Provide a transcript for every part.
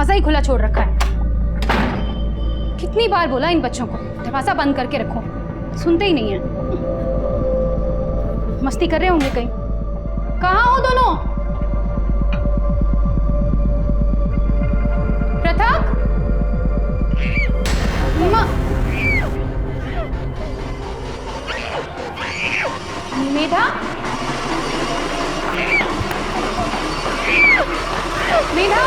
दरवाजा ही खुला छोड़ रखा है। कितनी बार बोला इन बच्चों को दरवाजा बंद करके रखो, सुनते ही नहीं है। मस्ती कर रहे होंगे कहीं। कहाँ हो दोनों? पृथक, मेधा, मेधा,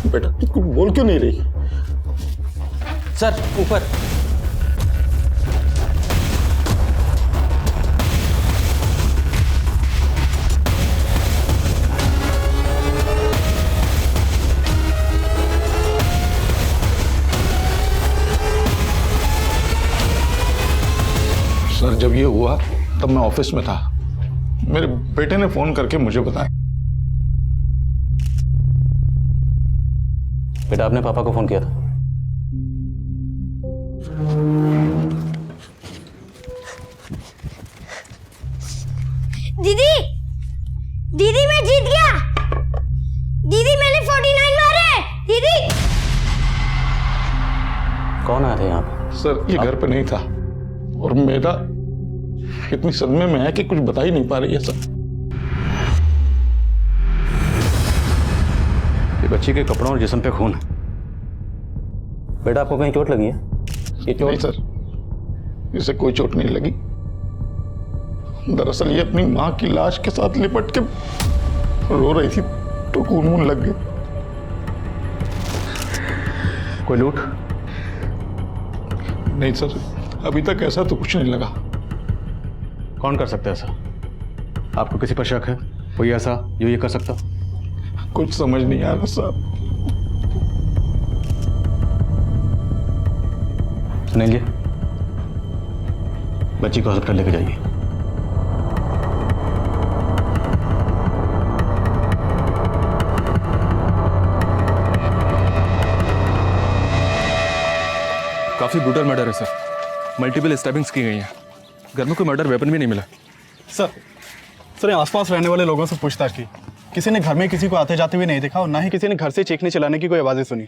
बेटा तू कुछ बोल क्यों नहीं रही? सर ऊपर। सर जब ये हुआ तब मैं ऑफिस में था। मेरे बेटे ने फोन करके मुझे बताया। बेटा आपने पापा को फोन किया था? दीदी, दीदी मैं जीत गया। दीदी मैंने 49 मारे। दीदी। कौन आया था यहाँ पे? सर ये घर पे नहीं था और मेरा इतनी सदमे में है कि कुछ बता ही नहीं पा रही है सर। ये बच्ची के कपड़ों और जिस्म पे खून है। बेटा आपको कहीं चोट लगी है? ये चोट? नहीं सर, इसे कोई चोट नहीं लगी। दरअसल ये अपनी माँ की लाश के साथ लिपट के रो रही थी तो खून लग गई। कोई लूट? नहीं सर, अभी तक ऐसा तो कुछ नहीं लगा। कौन कर सकता है ऐसा? आपको किसी पर शक है? कोई ऐसा जो ये कर सकता? कुछ समझ नहीं आ रहा साहब। सुनील जी, बच्ची को हॉस्पिटल लेके जाइए। काफी ब्रूटल मर्डर है सर। मल्टीपल स्टैबिंग्स की गई हैं। घर में कोई मर्डर वेपन भी नहीं मिला। सर आसपास रहने वाले लोगों से पूछताछ की, किसी ने घर में किसी को आते जाते हुए नहीं देखा और ना ही किसी ने घर से चीखने चिल्लाने की कोई आवाज़ें सुनी।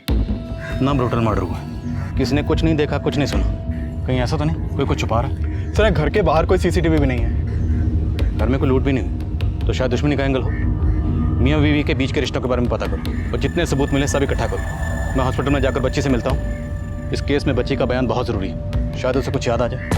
ना ब्रूटल मर्डर हुआ है, किसी ने कुछ नहीं देखा, कुछ नहीं सुना। कहीं ऐसा तो नहीं कोई कुछ छुपा रहा है? सर घर के बाहर कोई सीसीटीवी भी नहीं है। घर में कोई लूट भी नहीं हुई तो शायद दुश्मनी का एंगल हो। मियाँ बीवी के बीच के रिश्तों के बारे में पता करो और जितने सबूत मिले सब इकट्ठा करो। मैं हॉस्पिटल में जाकर बच्ची से मिलता हूँ। इस केस में बच्ची का बयान बहुत ज़रूरी है, शायद उसे कुछ याद आ जाए।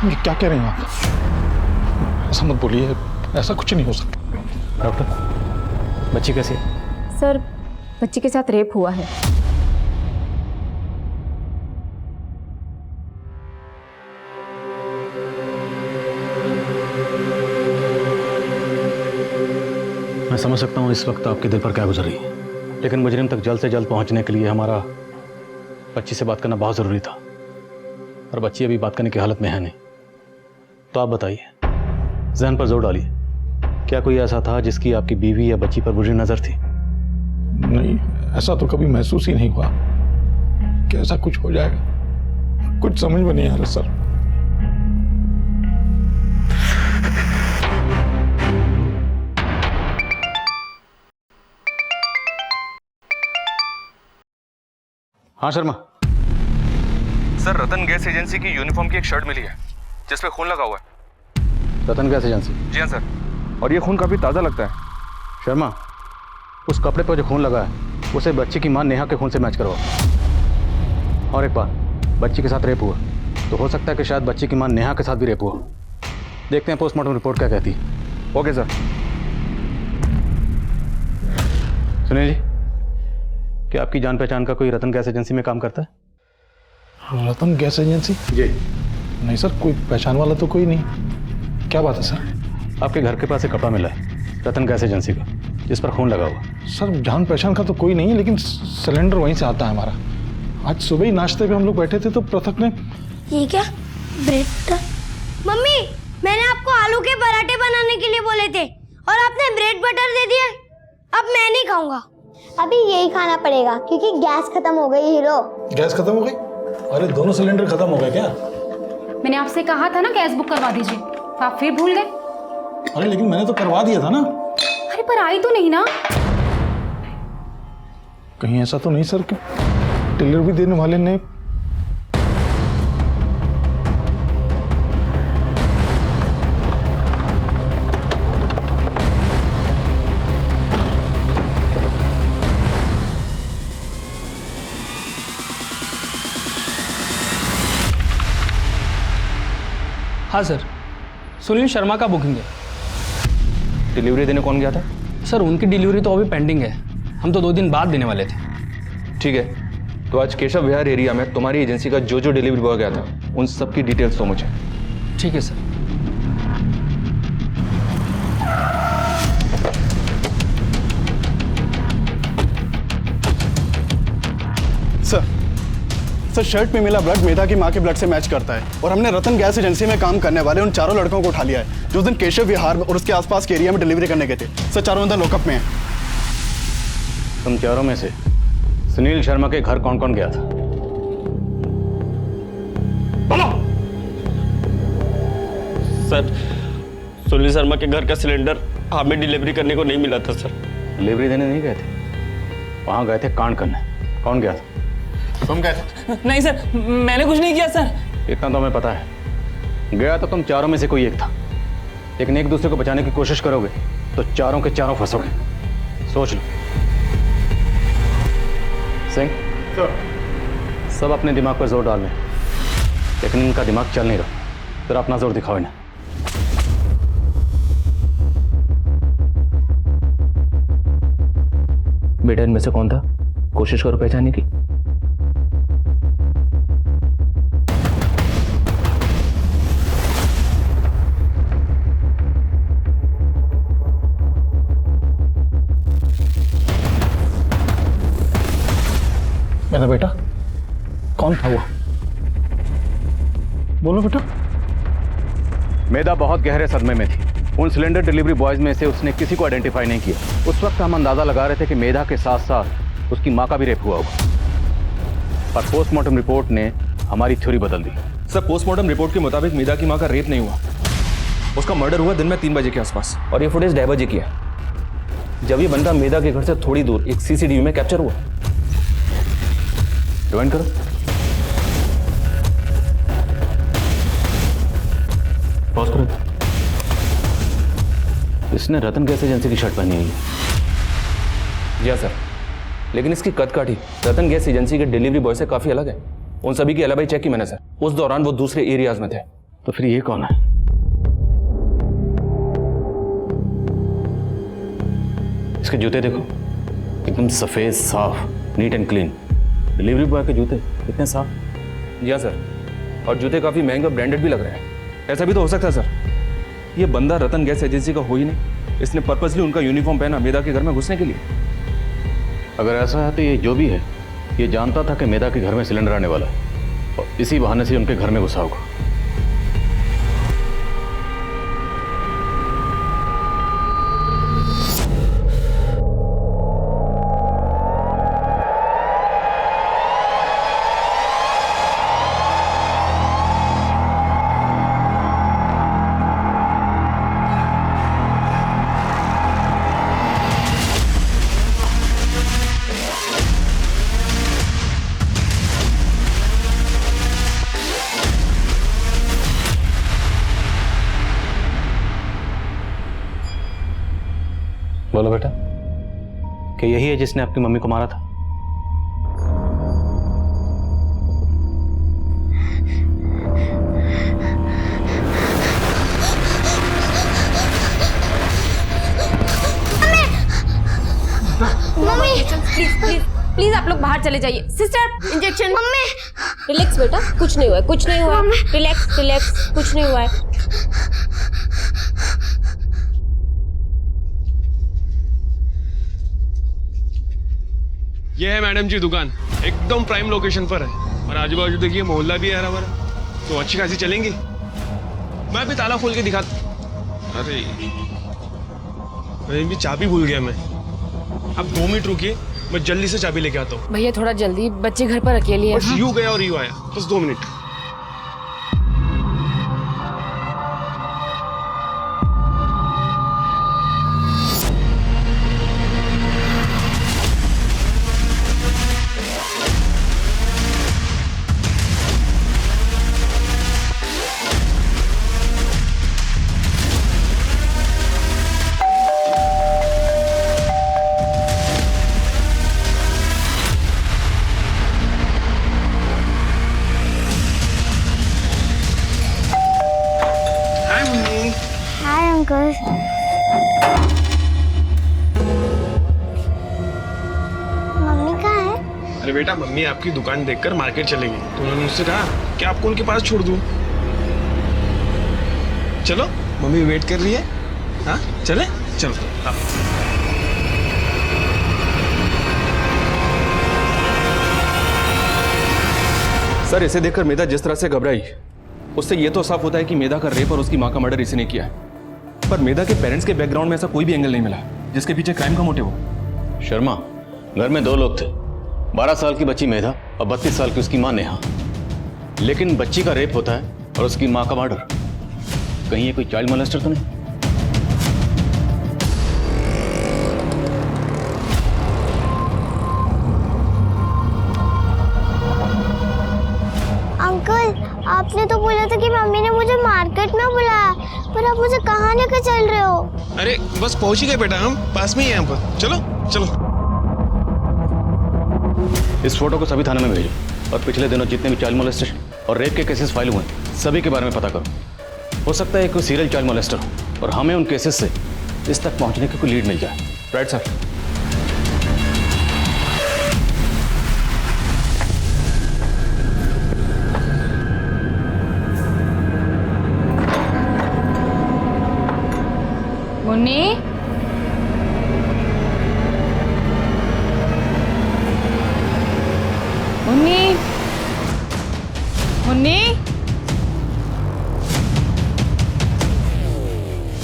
ये क्या कह रहे हैं आप? ऐसा मत बोलिए, ऐसा कुछ नहीं हो सकता। डॉक्टर बच्ची कैसी है? सर बच्ची के साथ रेप हुआ है। मैं समझ सकता हूँ इस वक्त आपके दिल पर क्या गुजर रही है, लेकिन मुजरिम तक जल्द से जल्द पहुँचने के लिए हमारा बच्ची से बात करना बहुत ज़रूरी था और बच्ची अभी बात करने की हालत में है नहीं। तो आप बताइए, जहन पर जोर डालिए, क्या कोई ऐसा था जिसकी आपकी बीवी या बच्ची पर बुरी नज़र थी? नहीं, ऐसा तो कभी महसूस ही नहीं हुआ कि ऐसा कुछ हो जाएगा। कुछ समझ में नहीं आ रहा सर। हाँ शर्मा। सर रतन गैस एजेंसी की यूनिफॉर्म की एक शर्ट मिली है जिसपे खून लगा हुआ है। रतन गैस एजेंसी? जी हाँ सर, और ये खून काफी ताज़ा लगता है। शर्मा, उस कपड़े पर जो खून लगा है उसे बच्ची की मां नेहा के खून से मैच करवाओ। और एक बात, बच्ची के साथ रेप हुआ तो हो सकता है कि शायद बच्ची की मां नेहा के साथ भी रेप हुआ। देखते हैं पोस्टमार्टम रिपोर्ट क्या कहती है। Okay sir. सुनिए जी, क्या आपकी जान पहचान का कोई रतन गैस एजेंसी में काम करता है? रतन गैस एजेंसी? जी। नहीं सर, कोई पहचान वाला तो कोई नहीं। क्या बात है सर? आपके घर के पास एक कपड़ा मिला है रतन गैस एजेंसी का जिस पर खून लगा हुआ। सर जान पहचान का तो कोई नहीं है, लेकिन सिलेंडर वहीं से आता है हमारा। आज सुबह ही नाश्ते पे हम लोग बैठे थे तो पृथक ने ये क्या ब्रेड? मम्मी मैंने आपको आलू के पराठे बनाने के लिए बोले थे और आपने ब्रेड बटर दे दिया। अब मैं नहीं खाऊंगा। अभी यही खाना पड़ेगा क्योंकि गैस खत्म हो गई हीरो। गैस खत्म हो गई? अरे दोनों सिलेंडर खत्म हो गए क्या? मैंने आपसे कहा था ना गैस बुक करवा दीजिए, तो आप फिर भूल गए। अरे लेकिन मैंने तो करवा दिया था ना। अरे पर आई तो नहीं ना। कहीं ऐसा तो नहीं सर कि डिलीवरी देने वाले ने हाँ सर, सुनील शर्मा का बुकिंग है। डिलीवरी देने कौन गया था? सर उनकी डिलीवरी तो अभी पेंडिंग है, हम तो 2 दिन बाद देने वाले थे। ठीक है, तो आज केशव विहार एरिया में तुम्हारी एजेंसी का जो डिलीवरी बॉय गया था उन सब की डिटेल्स दो मुझे। ठीक है सर। सर शर्ट पे मिला ब्लड मेधा की माँ के ब्लड से मैच करता है और हमने रतन गैस एजेंसी में काम करने वाले उन चारों लड़कों को उठा लिया है जो उस दिन केशव विहार और उसके आसपास के एरिया में डिलीवरी करने गए थे। सर चारों अंदर लॉकअप में हैं। तुम चारों में से सुनील शर्मा के घर कौन कौन गया था? सर सुनील शर्मा के घर का सिलेंडर हमें डिलीवरी करने को नहीं मिला था सर। डिलीवरी देने नहीं गए थे, वहां गए थे कांड करने। कौन गया था? तुम गए थे? नहीं सर, मैंने कुछ नहीं किया सर। इतना तो हमें पता है, गया तो तुम चारों में से कोई एक था, लेकिन एक दूसरे को बचाने की कोशिश करोगे तो चारों के चारों फंसोगे। सोच लो। सिंह सब अपने दिमाग पर जोर डाल लें, लेकिन इनका दिमाग चल नहीं रहा, फिर अपना जोर दिखाओ इन्हें। बेटा इनमें से कौन था? कोशिश करो पहचानने की। मेरा बेटा कौन था वो? बोलो बेटा। मेधा बहुत गहरे सदमे में थी। उन सिलेंडर डिलीवरी बॉयज में से उसने किसी को आइडेंटिफाई नहीं किया। उस वक्त हम अंदाजा लगा रहे थे कि मेधा के साथ साथ उसकी माँ का भी रेप हुआ होगा, पर पोस्टमार्टम रिपोर्ट ने हमारी थ्योरी बदल दी। सर पोस्टमार्टम रिपोर्ट के मुताबिक मेधा की माँ का रेप नहीं हुआ, उसका मर्डर हुआ दिन में 3 बजे के आसपास, और ये फुटेज ढाई बजे की है, जब ये बंदा मेधा के घर से थोड़ी दूर एक सीसीटीवी में कैप्चर हुआ। रिवाइंड करो। पॉज करो। इसने रतन गैस एजेंसी की शर्ट पहनी हुई है। जी हाँ सर, लेकिन इसकी कद काठी रतन गैस एजेंसी के डिलीवरी बॉय से काफी अलग है। उन सभी की एलिबाई चेक की मैंने सर, उस दौरान वो दूसरे एरियाज में थे। तो फिर ये कौन है? इसके जूते देखो, एकदम सफेद साफ, neat and clean. Delivery boy के जूते कितने साफ। जी हाँ सर, और जूते काफी महंगे और ब्रांडेड भी लग रहे हैं। ऐसा भी तो हो सकता है सर, ये बंदा रतन गैस एजेंसी का हो ही नहीं, इसने पर्पसली उनका यूनिफॉर्म पहना मेधा के घर में घुसने के लिए। अगर ऐसा है तो ये जो भी है, ये जानता था कि मेधा के घर में सिलेंडर आने वाला है और इसी बहाने से उनके घर में घुसा होगा। बोलो बेटा, कि यही है जिसने आपकी मम्मी को मारा था? मम्मी प्लीज आप लोग बाहर चले जाइए। Sister injection. मम्मी रिलैक्स बेटा, कुछ नहीं हुआ है, कुछ नहीं हुआ है। रिलैक्स रिलैक्स, कुछ नहीं हुआ है। ये है मैडम जी दुकान, एकदम प्राइम लोकेशन पर है, और आजू बाजू देखिए मोहल्ला भी है हरा भरा। तो अच्छी खासी चलेंगी। मैं भी ताला खोल के दिखा। अरे भी चाबी भूल गया मैं। अब 2 मिनट रुकिए, मैं जल्दी से चाबी लेके आता हूँ। भैया थोड़ा जल्दी, बच्चे घर पर अकेले हैं। बस यूं गया और यूं आया, बस 2 मिनट। Hi uncle. मम्मी कहाँ है? अरे बेटा, मम्मी आपकी दुकान देखकर मार्केट चलेंगी, तो उन्होंने मुझसे कहा कि आपको उनके पास छोड़ दूं। चलो, मम्मी वेट कर रही है। हाँ चले, चलो। हाँ। सर, इसे देखकर मेधा जिस तरह से घबराई, उससे ये तो साफ होता है कि मेधा का रेप और उसकी माँ का मर्डर इसी ने किया है। पर मेधा के पेरेंट्स के बैकग्राउंड में ऐसा कोई भी एंगल नहीं मिला जिसके पीछे क्राइम का मोटिव हो। शर्मा, घर में 2 लोग थे, 12 साल की बच्ची मेधा और 32 साल की उसकी माँ नेहा। लेकिन बच्ची का रेप होता है और उसकी माँ का मर्डर। कहीं ये कोई चाइल्ड मोलेस्टर तो नहीं? अंकल, आपने तो बोला था कि मम्मी ने मुझे मार्केट में बुलाया, पर आप मुझे कहाँ लेकर चल रहे हो? अरे बस पहुंच ही गए बेटा, हम पास में ही हैं यहाँ पर। चलो चलो। इस फोटो को सभी थाने में भेजो और पिछले दिनों जितने भी चाइल्ड मोलेस्टेशन और रेप के केसेस फाइल हुए हैं, सभी के बारे में पता करो। हो सकता है कोई सीरियल चाइल्ड मोलेस्टर हो और हमें उन केसेस से इस तक पहुंचने की कोई लीड मिल जाए। Right sir. मुन्नी, मुन्नी, मुन्नी।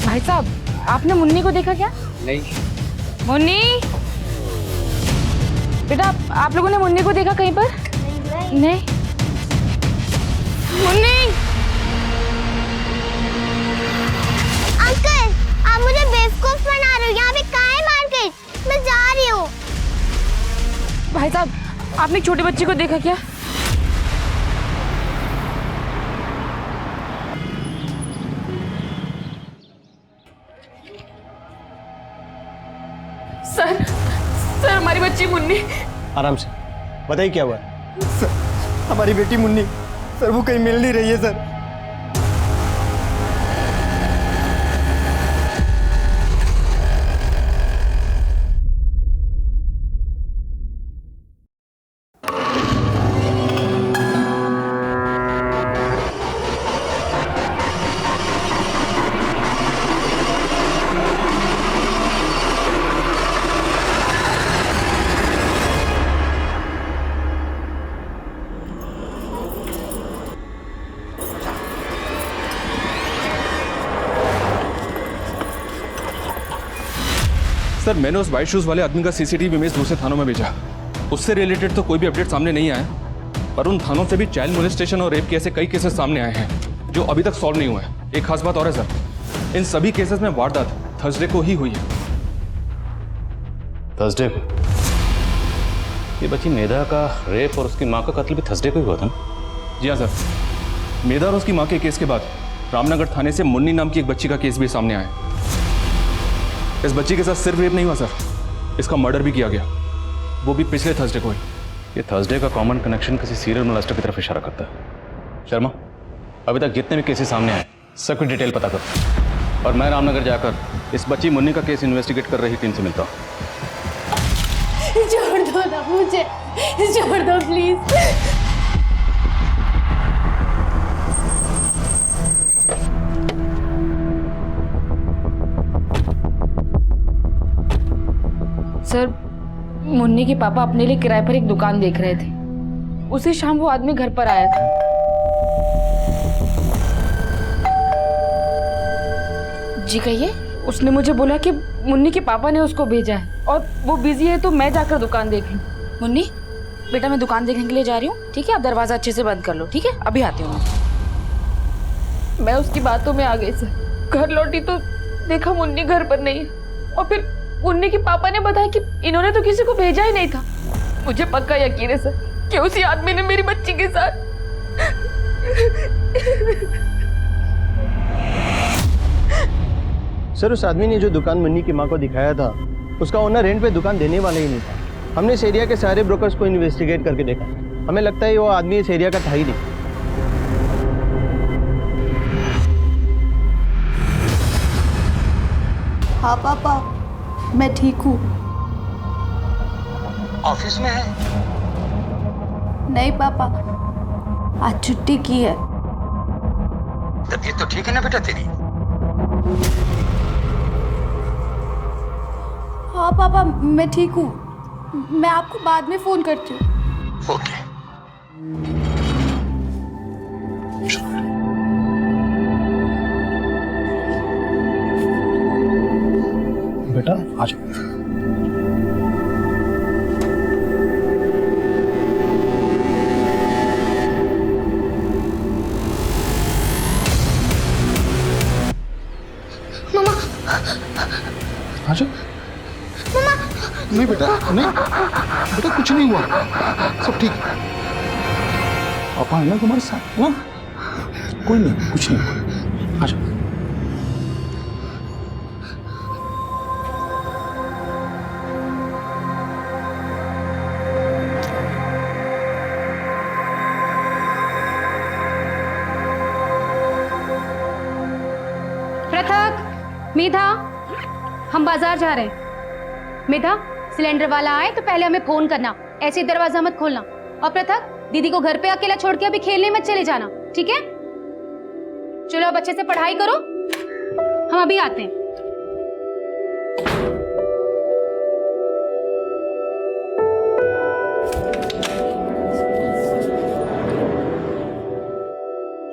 भाई साहब, आपने मुन्नी को देखा क्या? नहीं। मुन्नी, बेटा आप लोगों ने मुन्नी को देखा कहीं पर? नहीं। मुन्नी। अंकल, आप मुझे बेवकूफ बना रहे हो। यहाँ पे कहाँ है मार्केट? मैं जा रही हूँ। भाई साहब, आपने एक छोटे बच्चे को देखा क्या? सर हमारी बच्ची मुन्नी। आराम से बताइए क्या हुआ? सर, हमारी बेटी मुन्नी, सर वो कहीं मिल नहीं रही है सर। सर, मैंने उस वाइट शूज वाले आदमी का सीसीटीवी इमेज दूसरे थानों में भेजा। उससे रिलेटेड तो कोई भी अपडेट सामने नहीं आया, पर उन थानों से भी चाइल्ड मोलेस्टेशन और रेप के ऐसे कई केसेस सामने आए हैं जो अभी तक सॉल्व नहीं हुए हैं। एक खास बात और है सर, इन सभी केसेस में वारदात थर्सडे को ही हुई है। थर्सडे को? ये बच्ची मेधा का रेप और उसकी माँ का कत्ल भी थर्सडे को ही हुआ था ना? जी हाँ सर। मेधा और उसकी माँ के केस के बाद रामनगर थाने से मुन्नी नाम की एक बच्ची का केस भी सामने आया। इस बच्ची के साथ सिर्फ रेप नहीं हुआ सर, इसका मर्डर भी किया गया, वो भी पिछले थर्सडे को ही। ये थर्सडे का कॉमन कनेक्शन किसी सीरियल मोलेस्टर की तरफ इशारा करता है। शर्मा, अभी तक जितने भी केसेस सामने आए सबकी डिटेल पता करो और मैं रामनगर जाकर इस बच्ची मुन्नी का केस इन्वेस्टिगेट कर रही टीम से मिलता हूँ। छोड़ दो ना मुझे, छोड़ दो प्लीज। सर, मुन्नी के पापा अपने लिए किराए पर एक दुकान देख रहे थे। उसी शाम वो आदमी घर पर आया था। जी कहिए। उसने मुझे बोला कि मुन्नी के पापा ने उसको भेजा है और वो बिजी है तो मैं जाकर दुकान देख लूं। मुन्नी बेटा मैं दुकान देखने के लिए जा रही हूँ, ठीक है? आप दरवाजा अच्छे से बंद कर लो, ठीक है? अभी आती हूँ मैं उसकी बातों में आ गई सर। घर लौटी तो देखा मुन्नी घर पर नहीं है और फिर मुन्नी के पापा ने बताया कि इन्होंने तो किसी को भेजा ही नहीं था। मुझे पक्का यकीन है सर कि उसी आदमी ने मेरी बच्ची के साथ। सर उस आदमी ने जो दुकान मुन्नी की माँ को दिखाया था उसका ओनर रेंट पे दुकान देने वाला ही नहीं था। हमने इस एरिया के सारे ब्रोकर्स को इन्वेस्टिगेट करके देखा, हमें लगता है वो आदमी इस एरिया का था ही नहीं। हाँ पापा मैं ठीक हूँ। ऑफिस में है? नहीं पापा आज छुट्टी की है। तबीयत तो ठीक है ना बेटा तेरी? हाँ पापा मैं ठीक हूँ, मैं आपको बाद में फोन करती हूँ। ओके। बेटा आ जाओ। मम्मा आ जाओ। मम्मा नहीं बेटा नहीं, बेटा कुछ नहीं हुआ, सब ठीक है। पापा है ना तुम्हारे साथ ना, कोई नहीं, कुछ नहीं हुआ। आ जाओ। पृथक, मेधा, हम बाजार जा रहे हैं। मेधा सिलेंडर वाला आए तो पहले हमें फोन करना, ऐसे दरवाजा मत खोलना। और पृथक दीदी को घर पे अकेला छोड़ के अभी खेलने मत चले जाना, ठीक है? चलो अब अच्छे से पढ़ाई करो, हम अभी आते हैं।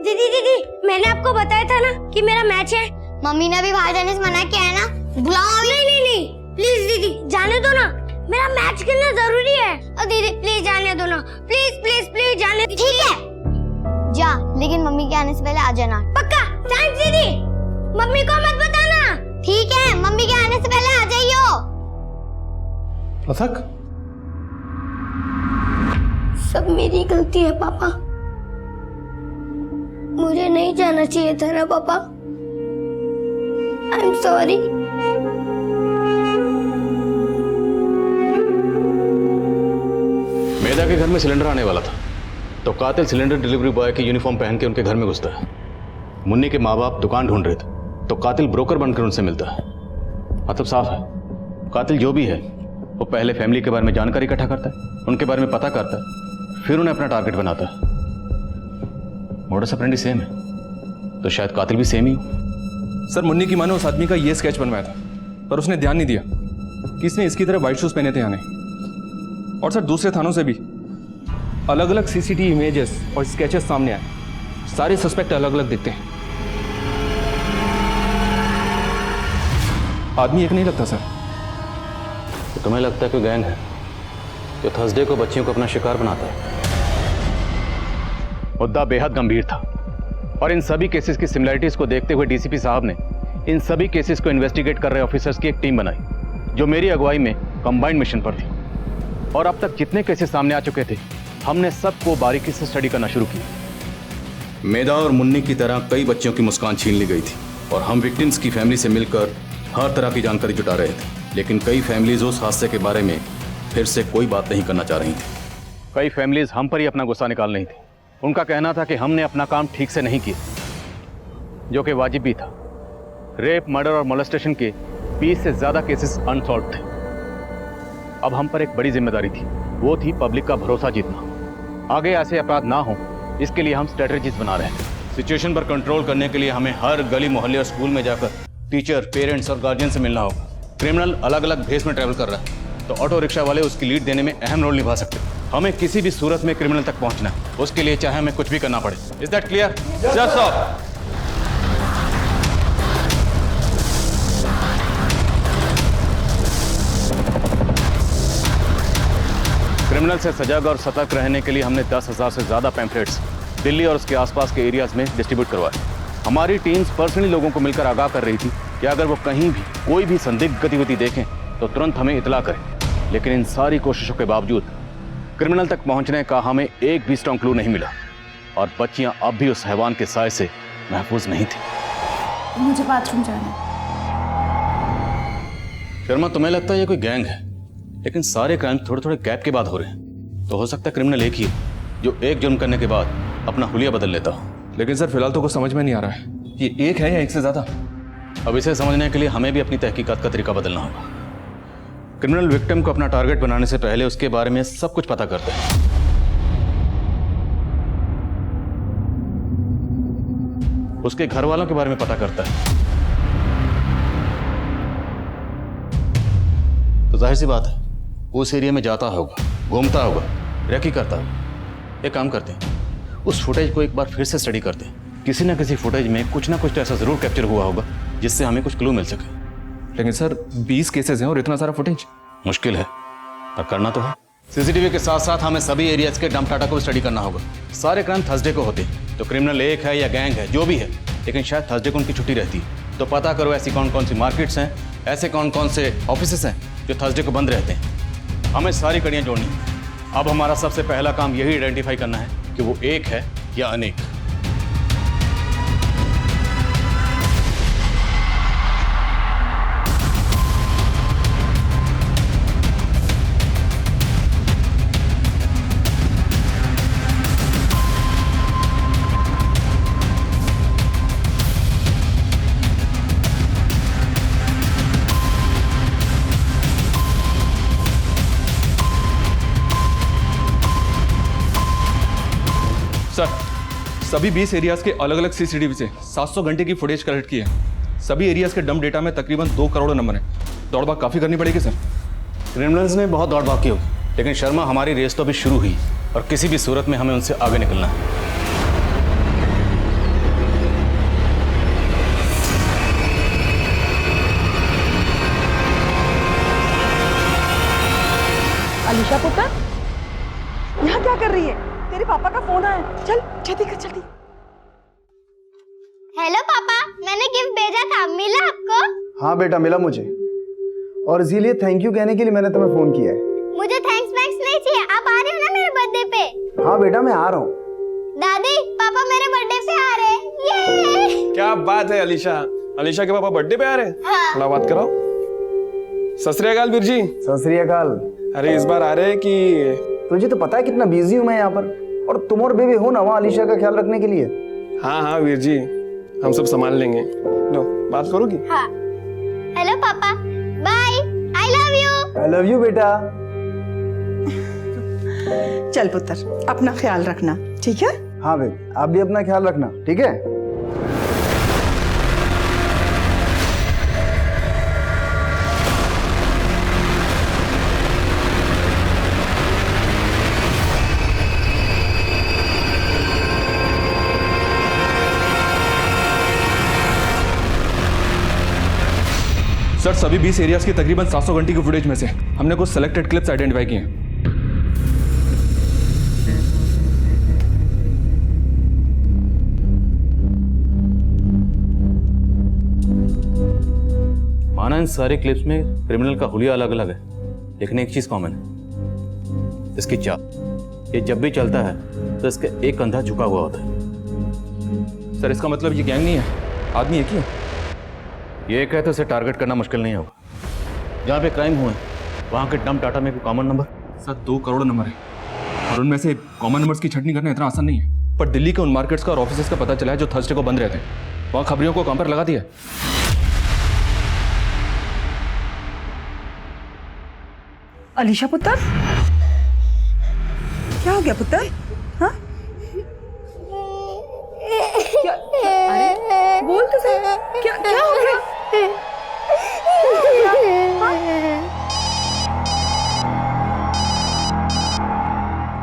दीदी दीदी मैंने आपको बताया था ना कि मेरा मैच है। मम्मी ने भी बाहर जाने से मना किया है ना, बुलाओ अभी। नहीं नहीं नहीं प्लीज दीदी जाने दो ना, मेरा मैच खेलना जरूरी है। और दीदी प्लीज जाने दो ना, प्लीज प्लीज प्लीज जाने। ठीक है जा, लेकिन मम्मी के आने से पहले आ जाना। पक्का? थैंक्स दीदी, मम्मी को मत बताना। ठीक है मम्मी के आने से पहले आ जाइयो। पृथक सब मेरी गलती है पापा, मुझे नहीं जाना चाहिए था ना पापा। I am sorry. मेधा के घर में सिलेंडर आने वाला था तो कातिल सिलेंडर डिलीवरी बॉय की यूनिफॉर्म पहन के उनके घर में घुसता है। मुन्नी के माँ बाप दुकान ढूंढ रहे थे तो कातिल ब्रोकर बनकर उनसे मिलता है। मतलब साफ है, कातिल जो भी है वो पहले फैमिली के बारे में जानकारी इकट्ठा करता है, उनके बारे में पता करता है, फिर उन्हें अपना टारगेट बनाता है। मोडस ऑपरेंडी सेम है तो शायद कातिल भी सेम ही हो। सर मुन्नी की माँ ने उस आदमी का ये स्केच बनवाया था पर उसने ध्यान नहीं दिया कि इसने इसकी तरह व्हाइट शूज पहने थे यानी। और सर दूसरे थानों से भी अलग अलग सीसीटीवी इमेजेस और स्केचेस सामने आए, सारे सस्पेक्ट अलग अलग दिखते हैं। आदमी एक नहीं लगता सर। तो तुम्हें लगता है कोई गैंग है जो थर्सडे को बच्चियों को अपना शिकार बनाता है? मुद्दा बेहद गंभीर था और इन सभी केसेस की सिमिलरिटीज को देखते हुए डीसीपी साहब ने इन सभी केसेस को इन्वेस्टिगेट कर रहे ऑफिसर्स की एक टीम बनाई जो मेरी अगुवाई में कंबाइंड मिशन पर थी। और अब तक जितने केसेस सामने आ चुके थे हमने सबको बारीकी से स्टडी करना शुरू किया। मेधा और मुन्नी की तरह कई बच्चों की मुस्कान छीन ली गई थी और हम विक्टिम्स की फैमिली से मिलकर हर तरह की जानकारी जुटा रहे थे, लेकिन कई फैमिलीज उस हादसे के बारे में फिर से कोई बात नहीं करना चाह रही थी। कई फैमिलीज हम पर ही अपना गुस्सा निकाल रही थी। उनका कहना था कि हमने अपना काम ठीक से नहीं किया, जो कि वाजिब भी था। रेप, मर्डर और मोलेस्टेशन के 20 से ज्यादा केसेस अनसॉल्व थे। अब हम पर एक बड़ी जिम्मेदारी थी, वो थी पब्लिक का भरोसा जीतना। आगे ऐसे अपराध ना हो इसके लिए हम स्ट्रेटजीज बना रहे हैं। सिचुएशन पर कंट्रोल करने के लिए हमें हर गली मोहल्ले और स्कूल में जाकर टीचर, पेरेंट्स और गार्जियन से मिलना होगा। क्रिमिनल अलग अलग भेस में ट्रैवल कर रहा है तो ऑटो रिक्शा वाले उसकी लीड देने में अहम रोल निभा सकते हैं। हमें किसी भी सूरत में क्रिमिनल तक पहुंचना है, उसके लिए चाहे हमें कुछ भी करना पड़े। Is that clear? Yes sir. Criminal से सजग और सतर्क रहने के लिए हमने 10,000 से ज़्यादा पैम्फलेट्स दिल्ली और उसके आसपास के एरियाज में डिस्ट्रीब्यूट करवाए। हमारी टीम्स पर्सनली लोगों को मिलकर आगाह कर रही थी कि अगर वो कहीं भी कोई भी संदिग्ध गतिविधि देखें तो तुरंत हमें इतला करें। लेकिन इन सारी कोशिशों के बावजूद क्रिमिनल तक पहुंचने का हमें एक भी स्ट्रॉन्ग क्लू नहीं मिला और बच्चियां अब भी उस हैवान के साए से महफूज नहीं थी। मुझे बाथरूम जाना है। शर्मा, तुम्हें लगता है ये कोई गैंग है, लेकिन सारे क्राइम थोड़े थोड़े गैप के बाद हो रहे हैं। तो हो सकता है क्रिमिनल एक ही है जो एक जुर्म करने के बाद अपना हुलिया बदल लेता हो। लेकिन सर फिलहाल तो कुछ समझ में नहीं आ रहा है, ये एक है या एक से ज्यादा। अब इसे समझने के लिए हमें भी अपनी तहकीकात का तरीका बदलना होगा। क्रिमिनल विक्टिम को अपना टारगेट बनाने से पहले उसके बारे में सब कुछ पता करते हैं। उसके घर वालों के बारे में पता करता है। तो जाहिर सी बात है उस एरिया में जाता होगा, घूमता होगा, रेकी करता होगा। एक काम करते हैं, उस फुटेज को एक बार फिर से स्टडी करते हैं। किसी ना किसी फुटेज में कुछ ना कुछ तो ऐसा जरूर कैप्चर हुआ होगा जिससे हमें कुछ क्लू मिल सके। लेकिन सर 20 केसेस हैं और इतना सारा फुटेज मुश्किल है, पर करना तो है। सीसीटीवी के साथ साथ हमें सभी एरियाज के डंप डाटा को स्टडी करना होगा। सारे क्राइम थर्सडे को होते हैं, तो क्रिमिनल एक है या गैंग है जो भी है, लेकिन शायद थर्सडे को उनकी छुट्टी रहती है। तो पता करो ऐसी कौन कौन सी मार्केट्स हैं, ऐसे कौन कौन से ऑफिसेस हैं जो थर्सडे को बंद रहते हैं। हमें सारी कड़ियाँ जोड़नी है। अब हमारा सबसे पहला काम यही आइडेंटिफाई करना है कि वो एक है या अनेक। सर सभी 20 एरियाज के अलग अलग सीसीटीवी से 700 घंटे की फुटेज कलेक्ट की है। सभी एरियाज के डंप डेटा में तकरीबन 2 करोड़ नंबर है। दौड़भाग काफी करनी पड़ेगी सर। क्रिमिनल्स ने बहुत दौड़भाग की होगी, लेकिन शर्मा हमारी रेस तो अभी शुरू हुई और किसी भी सूरत में हमें उनसे आगे निकलना है। अलीशा पुत्र, यहाँ क्या कर रही है? तेरे पापा का फोन आया, चल जल्दी कर जल्दी। हेलो पापा, मैंने गिफ्ट भेजा था, मिला आपको? हाँ बेटा मिला मुझे, और इसीलिए थैंक यू कहने के लिए मैंने तुम्हें फोन किया है। मुझे थैंक्स नहीं चाहिए, आप आ रहे हो ना मेरे बर्थडे पे? हाँ बेटा मैं आ रहा हूँ। दादी पापा मेरे बर्थडे पे आ रहे हैं। ये क्या बात है अलीशा, अलीशा के पापा बर्थडे पे आ रहे हैं? हाँ। थोड़ा बात कराओ। सत श्री अकाल वीर जी। सत श्री अकाल। अरे इस बार आ रहे हैं कि तुझे तो पता है कितना बिजी हूँ मैं यहाँ पर, और तुम और बेबी हो ना वहाँ अलीशा का ख्याल रखने के लिए। हाँ हाँ वीर जी, हम सब संभाल लेंगे। लो बात करोगी? हाँ। हेलो पापा, bye, I love you. I love you बेटा। चल पुत्र, अपना ख्याल रखना, ठीक है? हाँ बेबी, आप भी अपना ख्याल रखना, ठीक है? सर सभी 20 एरियाज की तकरीबन 700 घंटे की फुटेज में से हमने कुछ सिलेक्टेड क्लिप्स आइडेंटिफाई किए हैं। माना इन सारे क्लिप्स में क्रिमिनल का हुलिया अलग अलग है, लेकिन एक चीज कॉमन है, इसकी चाल। ये जब भी चलता है तो इसका एक कंधा झुका हुआ होता है। सर इसका मतलब ये गैंग नहीं है, आदमी एक ही है। ये एक है तो इसे टारगेट करना मुश्किल नहीं होगा। जहाँ पे क्राइम हुए वहाँ के डंप डाटा में कोई common number? Sir 2 crore number है और उनमें से कॉमन नंबर्स की छटनी करना इतना आसान नहीं है। पर दिल्ली के उन मार्केट्स का और ऑफिसेस का पता चला है जो थर्सडे को बंद रहते हैं। वहाँ खबरियों को काम पर लगा दिया। अलीशा पुत्र, क्या हो गया पुत्र? हाँ? क्या? अरे बोल तो सही, क्या क्या हो गया?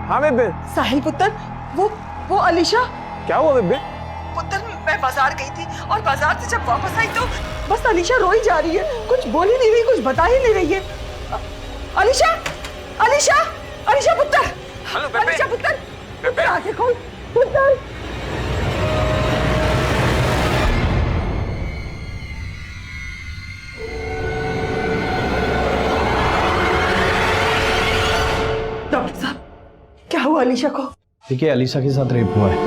हाँ बेबे। साहिल पुत्र, वो अलीशा। क्या हुआ बेबे? पुत्र मैं बाजार गई थी और बाजार से जब वापस आई तो बस अलीशा रोई जा रही है, कुछ बोल ही नहीं रही, कुछ बता ही नहीं रही है। अलीशा, अलीशा, अलीशा पुत्र, हेलो बेबे। अलीशा पुत्र, पुत्र आंखें खोल, पुत्र। डॉक्टर साहब, क्या हुआ अलीशा को? देखिए, अलीशा के साथ रेप हुआ है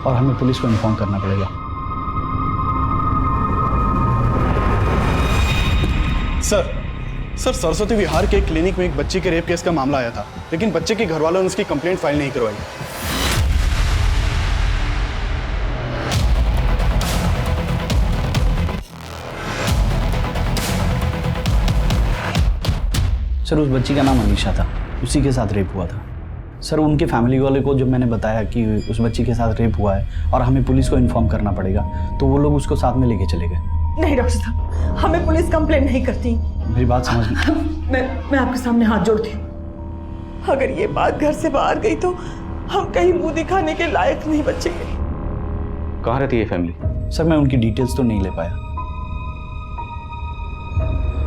और हमें पुलिस को इन्फॉर्म करना पड़ेगा। सर सरस्वती विहार के क्लिनिक में एक बच्ची के रेप केस का मामला आया था, लेकिन बच्चे के घर वालों ने उसकी कंप्लेंट फाइल नहीं करवाई। सर, उस बच्ची का नाम अलीशा था, उसी के साथ रेप हुआ था। सर, उनके फैमिली वाले को जब मैंने बताया कि उस बच्ची के साथ रेप हुआ है और हमें पुलिस को इन्फॉर्म करना पड़ेगा, तो वो लोग उसको साथ में लेके चले गए। नहीं डॉक्टर साहब, हमें पुलिस कंप्लेंट नहीं करती। मेरी बात समझ मैं आपके सामने हाथ जोड़ती हूँ। अगर ये बात घर से बाहर गई तो हम कहीं मुंह दिखाने के लायक नहीं बचेंगे। कहाँ रहती है फैमिली? सर, मैं उनकी डिटेल्स तो नहीं ले पाया,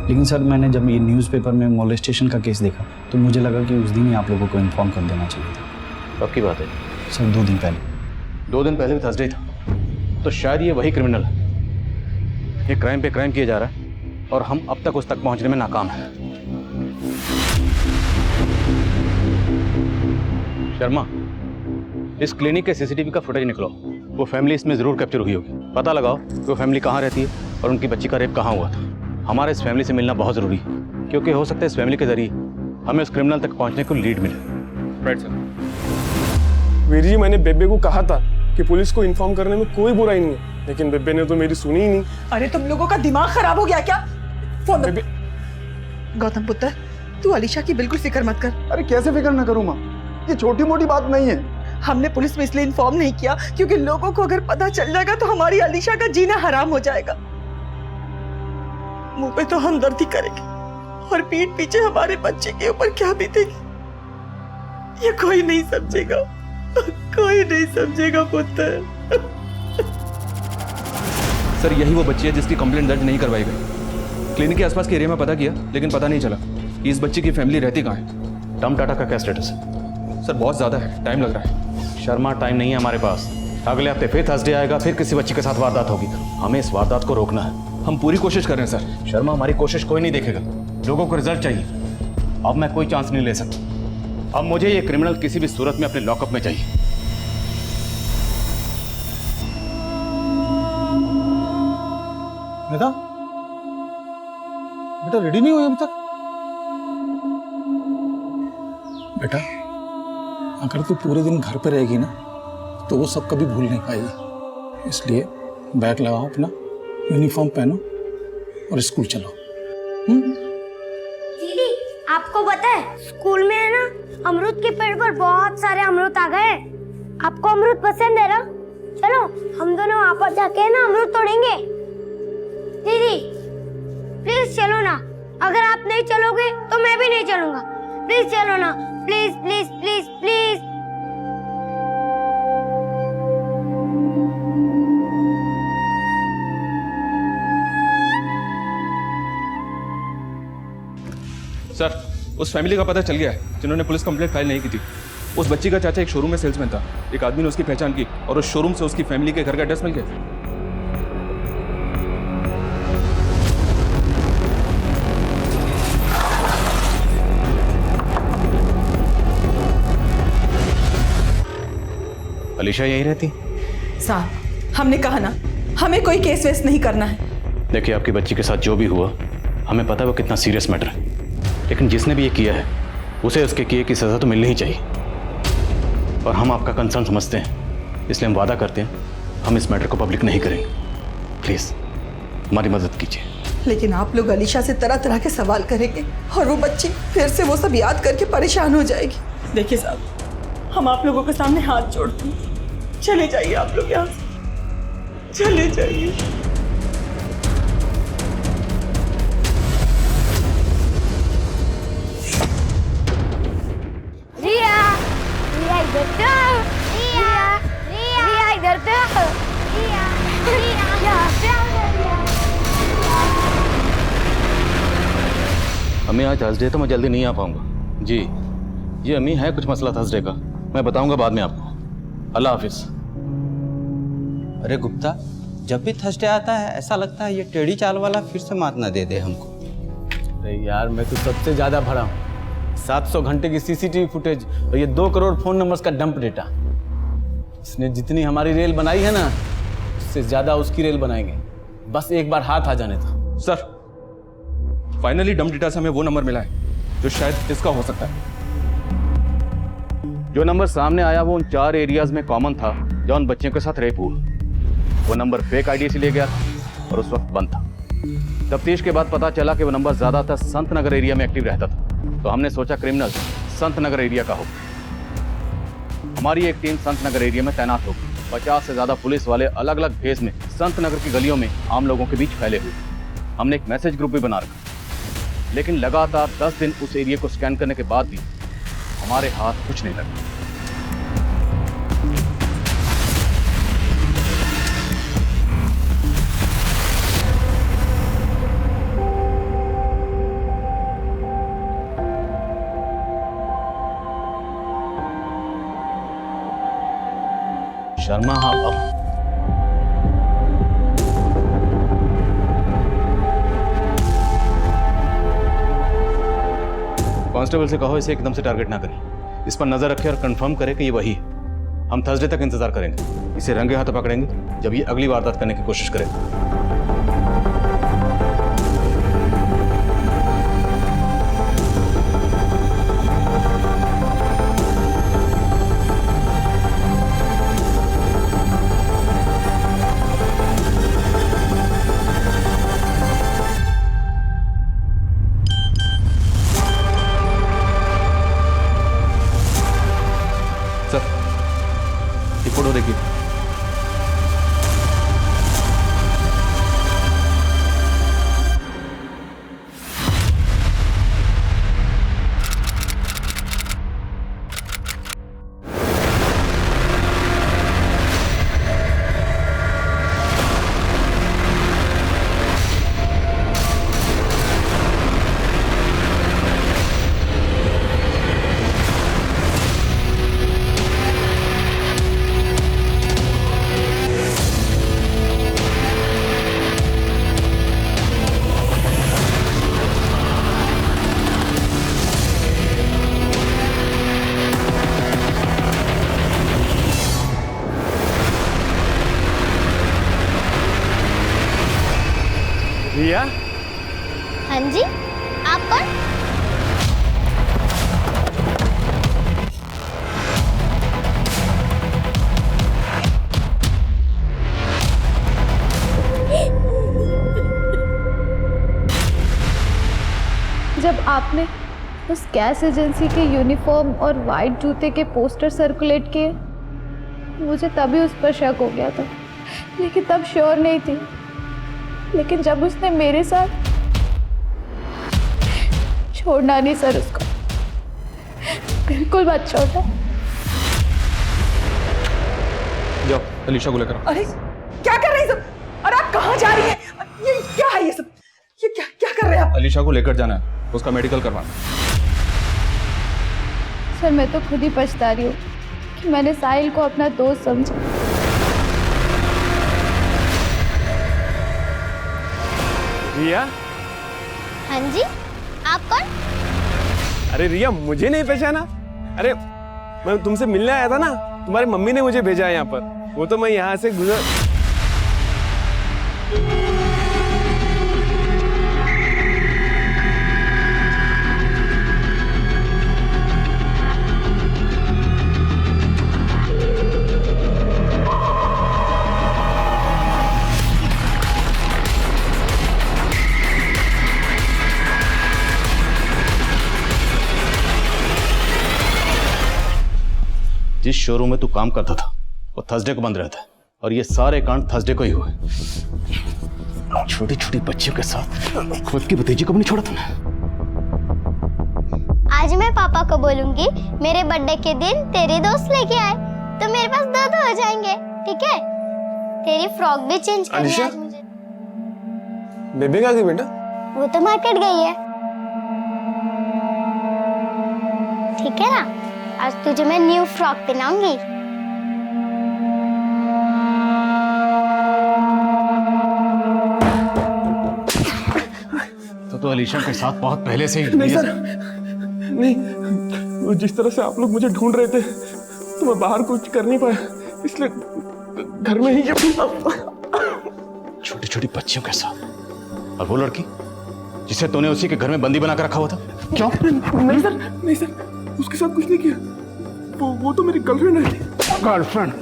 लेकिन सर मैंने जब ये न्यूज़पेपर में मोलेस्टेशन का केस देखा तो मुझे लगा कि उस दिन ही आप लोगों को इन्फॉर्म कर देना चाहिए था। कब की बात है? सर, 2 दिन पहले। 2 दिन पहले भी थर्सडे था, तो शायद ये वही क्रिमिनल है। ये क्राइम पे क्राइम किया जा रहा है और हम अब तक उस तक पहुंचने में नाकाम हैं। शर्मा, इस क्लिनिक के सीसीटीवी का फुटेज निकलो। वो फैमिली इसमें जरूर कैप्चर हुई होगी। पता लगाओ कि वो फैमिली कहाँ रहती है और उनकी बच्ची का रेप कहाँ हुआ था। हमारे इस फैमिली से मिलना बहुत ज़रूरी है, क्योंकि हो सकता है इस फैमिली के जरिए हमें उस क्रिमिनल तक पहुंचने को लीड मिले। Right sir. वीर जी, मैंने बेबे को कहा था कि पुलिस को इन्फॉर्म करने में कोई बुराई नहीं है, लेकिन बेबे ने तो मेरी सुनी ही नहीं। अरे तुम लोगों का दिमाग खराब हो गया क्या? फोन दो। गौतम पुत्र, तू अलीशा की बिल्कुल फिक्र मत कर। अरे कैसे फिक्र ना करूँ माँ, ये छोटी मोटी बात नहीं है। हमने पुलिस में इसलिए इन्फॉर्म नहीं किया क्योंकि लोगों को अगर पता चल जाएगा तो हमारी अलीशा का जीना हराम हो जाएगा। मुंह पे तो हमदर्दी करेंगे और पीठ पीछे हमारे बच्चे के ऊपर क्या बीतेगी ये कोई नहीं समझेगा, कोई नहीं समझेगा पुत्र। सर, यही वो बच्ची है जिसकी कंप्लेंट दर्ज नहीं करवाई गई। क्लिनिक के आसपास के एरिया में पता किया, लेकिन पता नहीं चला कि इस बच्ची की फैमिली रहती कहाँ है। टर्म टाटा का क्या स्टेटस है? सर, बहुत ज़्यादा है, टाइम लग रहा है। शर्मा, टाइम नहीं है हमारे पास। अगले हफ्ते फिर थर्सडे आएगा, फिर किसी बच्ची के साथ वारदात होगी। हमें इस वारदात को रोकना है। हम पूरी कोशिश कर रहे हैं सर। शर्मा, हमारी कोशिश कोई नहीं देखेगा, लोगों को रिजल्ट चाहिए। अब मैं कोई चांस नहीं ले सकता। अब मुझे ये क्रिमिनल किसी भी सूरत में अपने लॉकअप में चाहिए। बेटा, बेटा रेडी नहीं हुई अभी तक? बेटा, अगर तू पूरे दिन घर पे रहेगी ना तो वो सब कभी भूल नहीं पाएगी। इसलिए बैग लगाओ अपना, यूनिफॉर्म पहनो और स्कूल चलो। दीदी, आपको पता है स्कूल में है ना अमरूद के पेड़ पर बहुत सारे अमरूद आ गए। आपको अमरूद पसंद है ना? चलो हम दोनों वहाँ पर जाके ना अमरूद तोड़ेंगे। दीदी प्लीज चलो ना, अगर आप नहीं चलोगे तो मैं भी नहीं चलूंगा। प्लीज चलो ना, please please please please. Sir, उस फैमिली का पता चल गया है जिन्होंने पुलिस कंप्लेंट फाइल नहीं की थी। उस बच्ची का चाचा एक शोरूम में सेल्समैन था। एक आदमी ने उसकी पहचान की और उस शोरूम से उसकी फैमिली के घर का एड्रेस मिल गया। अलीशा यहीं रहती? साहब, हमने कहा ना, हमें कोई केस वेस नहीं करना है। देखिए, आपकी बच्ची के साथ जो भी हुआ, हमें पता है वो कितना सीरियस मैटर है, लेकिन जिसने भी ये किया है उसे उसके किए की सज़ा तो मिलनी ही चाहिए। और हम आपका कंसर्न समझते हैं, इसलिए हम वादा करते हैं हम इस मैटर को पब्लिक नहीं करेंगे। प्लीज़ हमारी मदद कीजिए। लेकिन आप लोग अलीशा से तरह तरह के सवाल करेंगे और वो बच्ची फिर से वो सब याद करके परेशान हो जाएगी। देखिए साहब, हम आप लोगों के सामने हाथ जोड़ते हैं, चले जाइए आप लोग यहाँ से, चले जाइए। रिया, रिया इधर तो, रिया, रिया इधर तो, रिया, रिया यहाँ पे आओ, रिया। अम्मी आज थर्सडे तो मैं जल्दी नहीं आ पाऊंगा। जी जी अम्मी, है कुछ मसला थर्सडे का, मैं बताऊंगा बाद में आपको। अल्लाह हाफिज। अरे गुप्ता, जब भी थर्सडे आता है ऐसा लगता है ये टेढ़ी चाल वाला फिर से मात ना दे दे हमको। अरे यार, मैं तो सबसे ज्यादा भरा हूँ। 700 घंटे की सीसीटीवी फुटेज और ये 2 करोड़ फोन नंबर्स का डंप डेटा। इसने जितनी हमारी रेल बनाई है ना, उससे ज्यादा उसकी रेल बनाएंगे। बस एक बार हाथ आ जाने दो। सर, फाइनली डंप डेटा से हमें वो नंबर मिला है जो शायद इसका हो सकता है। जो नंबर सामने आया वो उन 4 एरियाज में कॉमन था जो उन बच्चियों के साथ रेप हुआ। वो नंबर फेक आईडी से लिया गया था और उस वक्त बंद था। तफ्तीश के बाद पता चला कि वो नंबर ज्यादातर संत नगर एरिया में एक्टिव रहता था, तो हमने सोचा क्रिमिनल संत नगर एरिया का हो। हमारी एक टीम संत नगर एरिया में तैनात हो गई। 50 से ज्यादा पुलिस वाले अलग अलग भेस में संत नगर की गलियों में आम लोगों के बीच फैले हुए। हमने एक मैसेज ग्रुप भी बना रखा, लेकिन लगातार 10 दिन उस एरिया को स्कैन करने के बाद भी हमारे हाथ कुछ नहीं लगा। शर्मा, हाँ कांस्टेबल से कहो इसे एकदम से टारगेट ना करें, इस पर नजर रखें और कंफर्म करें कि ये वही है। हम थर्सडे तक इंतजार करेंगे, इसे रंगे हाथ पकड़ेंगे जब ये अगली वारदात करने की कोशिश करेगा। फोटो देखिए। रिया? हाँ जी, आप कौन? जब आपने उस गैस एजेंसी के यूनिफॉर्म और वाइट जूते के पोस्टर सर्कुलेट किए, मुझे तभी उस पर शक हो गया था, लेकिन तब श्योर नहीं थी। लेकिन जब उसने मेरे साथ, छोड़ना नहीं सर उसको, बिल्कुल मत छोड़ना। जाओ अलीशा को लेकर आओ। अरे क्या कर रहे हैं सब? और आप कहाँ जा रही हैं? ये क्या है ये सब? ये क्या क्या कर रहे हैं आप? अलीशा को लेकर जाना है, उसका मेडिकल करवाना। सर मैं तो खुद ही पछता रही हूँ कि मैंने साहिल को अपना दोस्त समझा। रिया? हाँ जी, आप कौन? अरे रिया, मुझे नहीं पहचाना? अरे मैं तुमसे मिलने आया था ना, तुम्हारी मम्मी ने मुझे भेजा है यहाँ पर। वो तो मैं यहाँ से गुजर। जिस शोरूम में तू काम करता था वो थर्सडे को बंद रहता है, और ये सारे कांड थर्सडे को ही हुए। छोटी छोटी बच्चियों के साथ खुद की भतीजी को भी नहीं छोड़ा तूने। आज मैं पापा को बोलूंगी मेरे बर्थडे के दिन तेरे दोस्त लेके आए, तो मेरे पास 2 हो जाएंगे, ठीक है? तेरी फ्रॉक भी चेंज करनी है आज मुझे। बेबी कहाँ गई बेटा? वो तो मार्केट गई है। ठीक है ना? आज तुझे मैं न्यू फ्रॉक पहनाऊंगी। तो अलीशा के साथ बहुत पहले से ही नहीं सर, नहीं, वो जिस तरह से आप लोग मुझे ढूंढ रहे थे तो मैं बाहर कुछ कर नहीं पाया, इसलिए घर में ही छोटी छोटी बच्चियों के साथ। और वो लड़की जिसे तूने उसी के घर में बंदी बनाकर रखा हुआ था, क्यों? नहीं सर, नहीं सर, उसके साथ कुछ नहीं किया। वो तो मेरी गर्लफ्रेंड है। गर्लफ्रेंड?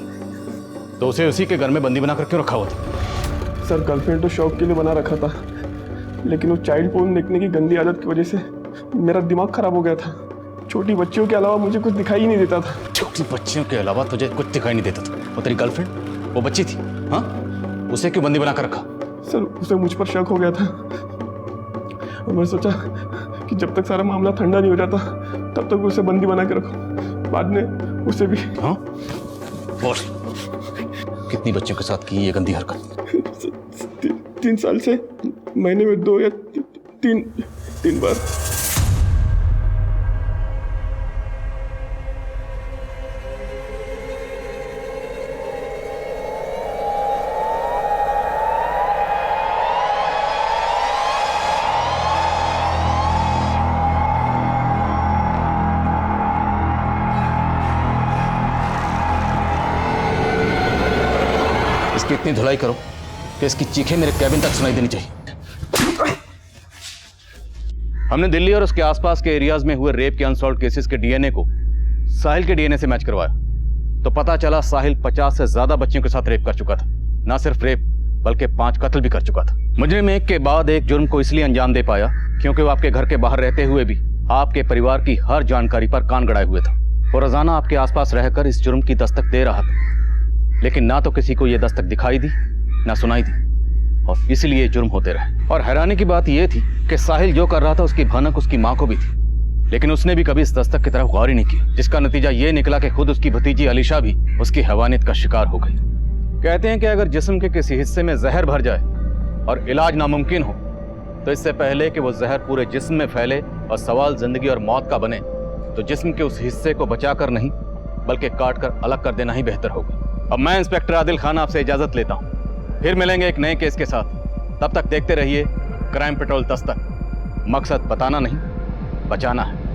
तो उसे उसी के घर में बंदी बनाकर क्यों रखा हुआ था? सर गर्लफ्रेंड तो शौक के लिए बना रखा था, लेकिन वो चाइल्ड पोर्न देखने की गंदी आदत की वजह से मेरा दिमाग खराब हो गया था। छोटी बच्चियों के अलावा मुझे कुछ दिखाई ही नहीं देता था। छोटी बच्चियों के अलावा तुझे कुछ दिखाई नहीं देता था? वो तेरी गर्लफ्रेंड, वो बच्ची थी, हाँ? उसे क्यों बंदी बनाकर रखा? सर उसे मुझ पर शक हो गया था और मैं सोचा कि जब तक सारा मामला ठंडा नहीं हो जाता तब तक उसे बंदी बना के रखो। बाद में उसे भी। हाँ? और कितनी बच्चियों के साथ की ये गंदी हरकत? 3 साल से महीने में 2 या 3 बार। इसकी इतनी धुलाई करो कि इसकी चीखें मेरे कैबिन तक सुनाई देनी चाहिए। हमने दिल्ली और उसके आसपास के एरियाज में हुए रेप के अनसॉल्व केसेस के डीएनए को साहिल के डीएनए से मैच करवाया तो पता चला साहिल 50 से ज्यादा बच्चियों के साथ रेप कर चुका था। ना सिर्फ रेप बल्कि 5 कत्ल भी कर चुका था। मुजरिम एक के बाद एक जुर्म को इसलिए अंजाम दे पाया क्योंकि वो आपके घर के बाहर रहते हुए भी आपके परिवार की हर जानकारी पर कान गड़ाए हुए था। वो रोजाना आपके आसपास रहकर इस जुर्म की दस्तक दे रहा था, लेकिन ना तो किसी को यह दस्तक दिखाई दी ना सुनाई दी और इसलिए जुर्म होते रहे। और हैरानी की बात यह थी कि साहिल जो कर रहा था उसकी भनक उसकी मां को भी थी, लेकिन उसने भी कभी इस दस्तक की तरफ गौर ही नहीं की, जिसका नतीजा यह निकला कि खुद उसकी भतीजी अलीशा भी उसकी हैवानियत का शिकार हो गई। कहते हैं कि अगर जिस्म के किसी हिस्से में जहर भर जाए और इलाज नामुमकिन हो तो इससे पहले कि वो जहर पूरे जिस्म में फैले और सवाल जिंदगी और मौत का बने तो जिस्म के उस हिस्से को बचाकर नहीं बल्कि काट कर अलग कर देना ही बेहतर होगा। अब मैं इंस्पेक्टर आदिल खान आपसे इजाजत लेता हूं, फिर मिलेंगे एक नए केस के साथ। तब तक देखते रहिए क्राइम पेट्रोल दस्तक। मकसद बताना नहीं बचाना है।